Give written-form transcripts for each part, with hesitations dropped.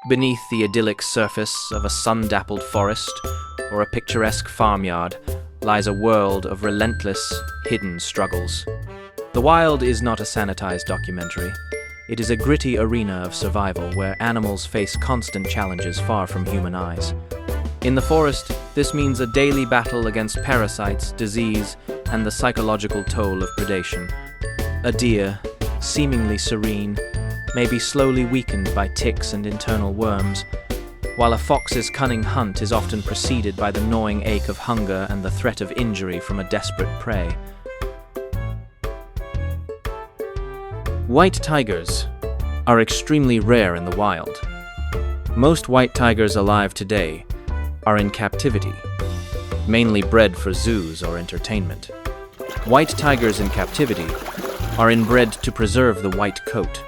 Beneath the idyllic surface of a sun-dappled forest or a picturesque farmyard lies a world of relentless, hidden struggles. The Wild is not a sanitized documentary. It is a gritty arena of survival where animals face constant challenges far from human eyes. In the forest, this means a daily battle against parasites, disease, and the psychological toll of predation. A deer, seemingly serene, may be slowly weakened by ticks and internal worms, while a fox's cunning hunt is often preceded by the gnawing ache of hunger and the threat of injury from a desperate prey. White tigers are extremely rare in the wild. Most white tigers alive today are in captivity, mainly bred for zoos or entertainment. White tigers in captivity are inbred to preserve the white coat.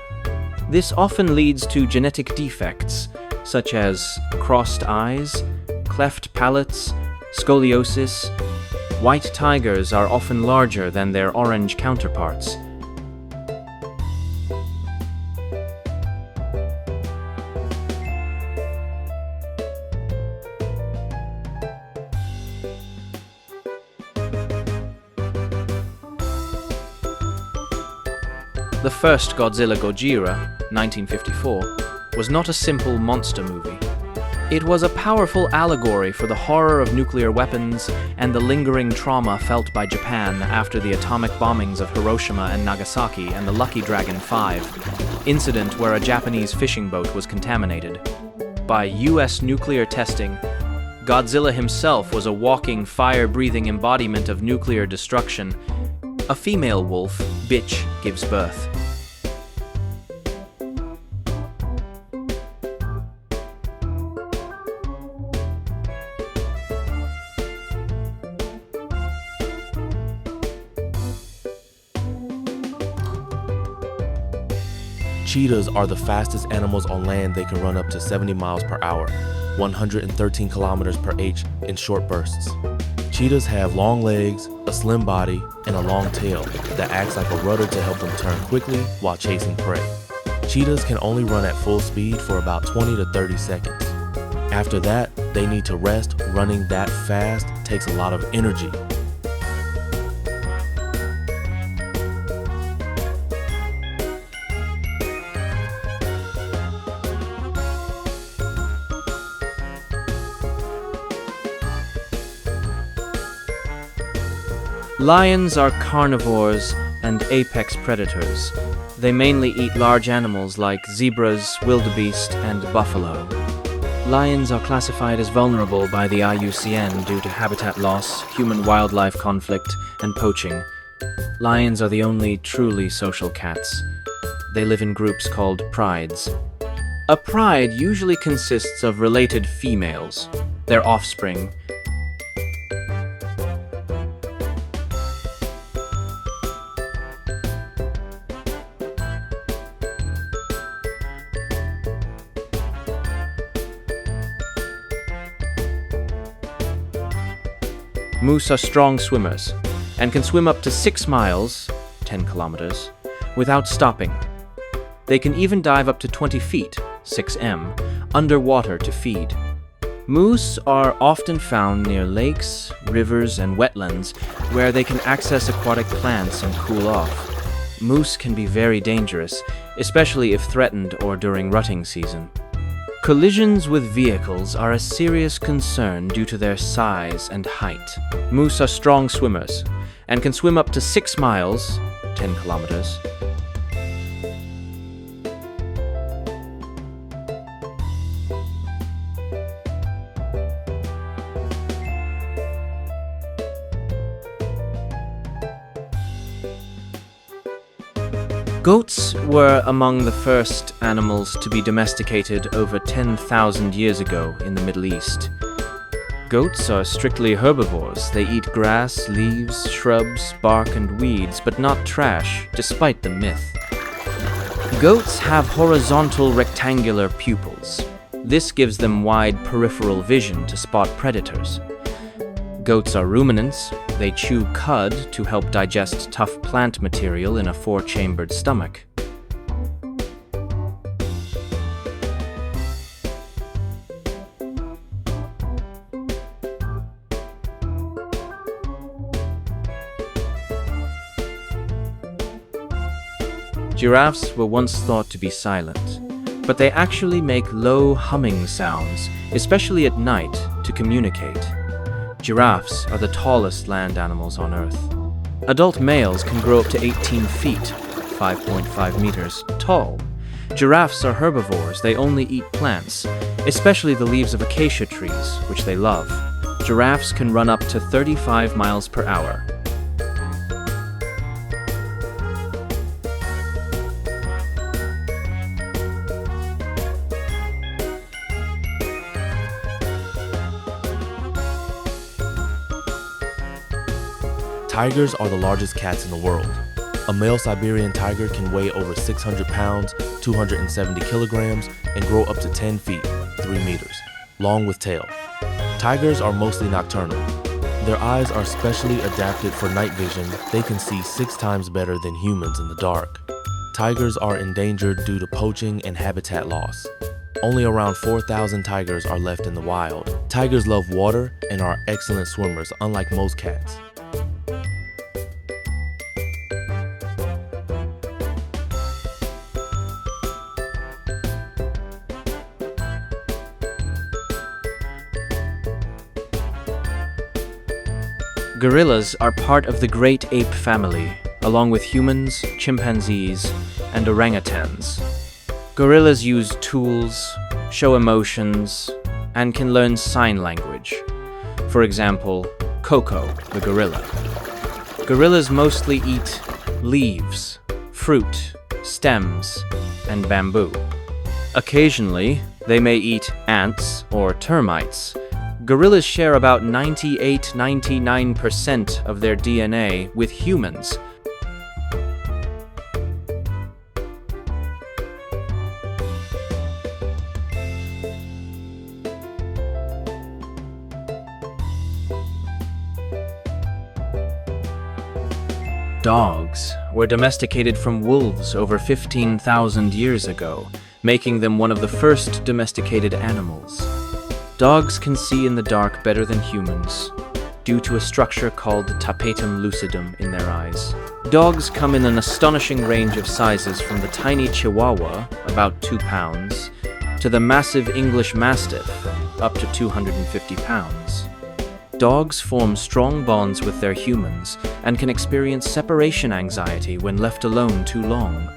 This often leads to genetic defects such as crossed eyes, cleft palates, scoliosis. White tigers are often larger than their orange counterparts. The first Godzilla Gojira, 1954, was not a simple monster movie. It was a powerful allegory for the horror of nuclear weapons and the lingering trauma felt by Japan after the atomic bombings of Hiroshima and Nagasaki and the Lucky Dragon 5 incident where a Japanese fishing boat was contaminated. By US nuclear testing, Godzilla himself was a walking, fire-breathing embodiment of nuclear destruction. A female wolf, Bitch, gives birth. Cheetahs are the fastest animals on land. They can run up to 70 miles per hour, 113 kilometers per h in short bursts. Cheetahs have long legs, a slim body, and a long tail that acts like a rudder to help them turn quickly while chasing prey. Cheetahs can only run at full speed for about 20 to 30 seconds. After that, they need to rest. Running that fast takes a lot of energy. Lions are carnivores and apex predators. They mainly eat large animals like zebras, wildebeest, and buffalo. Lions are classified as vulnerable by the IUCN due to habitat loss, human-wildlife conflict, and poaching. Lions are the only truly social cats. They live in groups called prides. A pride usually consists of related females, their offspring, Moose are strong swimmers and can swim up to 6 miles, 10 kilometers, without stopping. They can even dive up to 20 feet, 6 m, underwater to feed. Moose are often found near lakes, rivers, and wetlands where they can access aquatic plants and cool off. Moose can be very dangerous, especially if threatened or during rutting season. Collisions with vehicles are a serious concern due to their size and height. Moose are strong swimmers and can swim up to 6 miles, 10 kilometers. Goats were among the first animals to be domesticated over 10,000 years ago in the Middle East. Goats are strictly herbivores. They eat grass, leaves, shrubs, bark, and weeds, but not trash, despite the myth. Goats have horizontal rectangular pupils. This gives them wide peripheral vision to spot predators. Goats are ruminants. They chew cud to help digest tough plant material in a 4-chambered stomach. Giraffes were once thought to be silent, but they actually make low humming sounds, especially at night, to communicate. Giraffes are the tallest land animals on Earth. Adult males can grow up to 18 feet, 5.5 meters, tall. Giraffes are herbivores. They only eat plants, especially the leaves of acacia trees, which they love. Giraffes can run up to 35 miles per hour. Tigers are the largest cats in the world. A male Siberian tiger can weigh over 600 pounds, 270 kilograms, and grow up to 10 feet, 3 meters, long with tail. Tigers are mostly nocturnal. Their eyes are specially adapted for night vision. They can see 6 times better than humans in the dark. Tigers are endangered due to poaching and habitat loss. Only around 4,000 tigers are left in the wild. Tigers love water and are excellent swimmers, unlike most cats. Gorillas are part of the great ape family, along with humans, chimpanzees, and orangutans. Gorillas use tools, show emotions, and can learn sign language. For example, Coco, the gorilla. Gorillas mostly eat leaves, fruit, stems, and bamboo. Occasionally, they may eat ants or termites. Gorillas share about 98–99% of their DNA with humans. Dogs were domesticated from wolves over 15,000 years ago, making them one of the first domesticated animals. Dogs can see in the dark better than humans, due to a structure called tapetum lucidum in their eyes. Dogs come in an astonishing range of sizes, from the tiny Chihuahua, about 2 pounds, to the massive English Mastiff, up to 250 pounds. Dogs form strong bonds with their humans and can experience separation anxiety when left alone too long.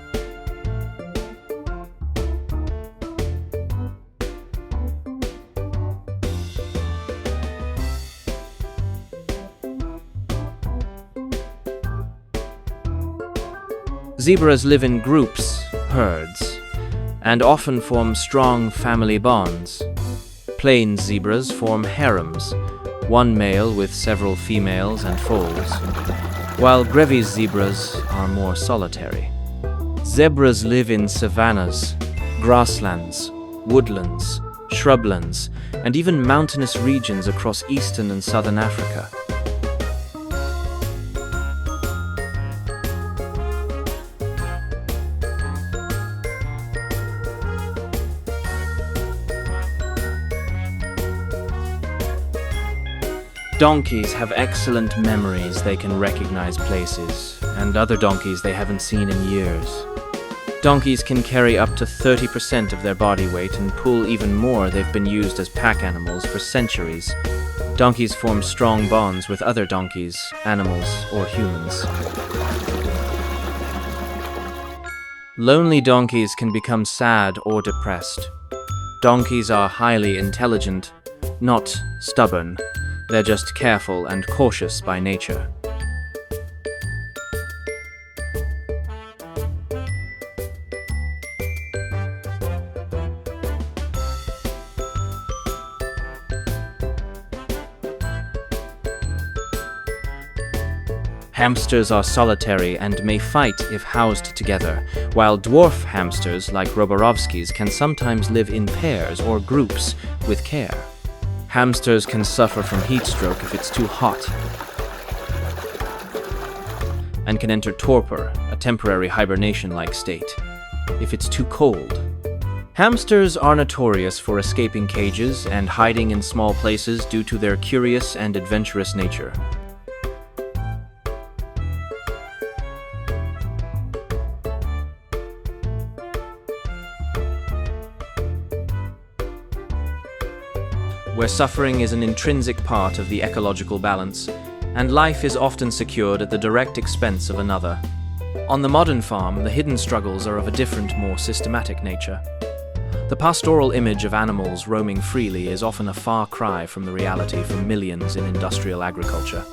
Zebras live in groups, herds, and often form strong family bonds. Plains zebras form harems, one male with several females and foals, while Grevy's zebras are more solitary. Zebras live in savannas, grasslands, woodlands, shrublands, and even mountainous regions across eastern and southern Africa. Donkeys have excellent memories. They can recognize places, and other donkeys they haven't seen in years. Donkeys can carry up to 30% of their body weight and pull even more. They've been used as pack animals for centuries. Donkeys form strong bonds with other donkeys, animals, or humans. Lonely donkeys can become sad or depressed. Donkeys are highly intelligent, not stubborn. They're just careful and cautious by nature. Hamsters are solitary and may fight if housed together, while dwarf hamsters like Roborovskis can sometimes live in pairs or groups with care. Hamsters can suffer from heat stroke if it's too hot, and can enter torpor, a temporary hibernation-like state, if it's too cold. Hamsters are notorious for escaping cages and hiding in small places due to their curious and adventurous nature. where suffering is an intrinsic part of the ecological balance, and life is often secured at the direct expense of another. On the modern farm, the hidden struggles are of a different, more systematic nature. The pastoral image of animals roaming freely is often a far cry from the reality for millions in industrial agriculture.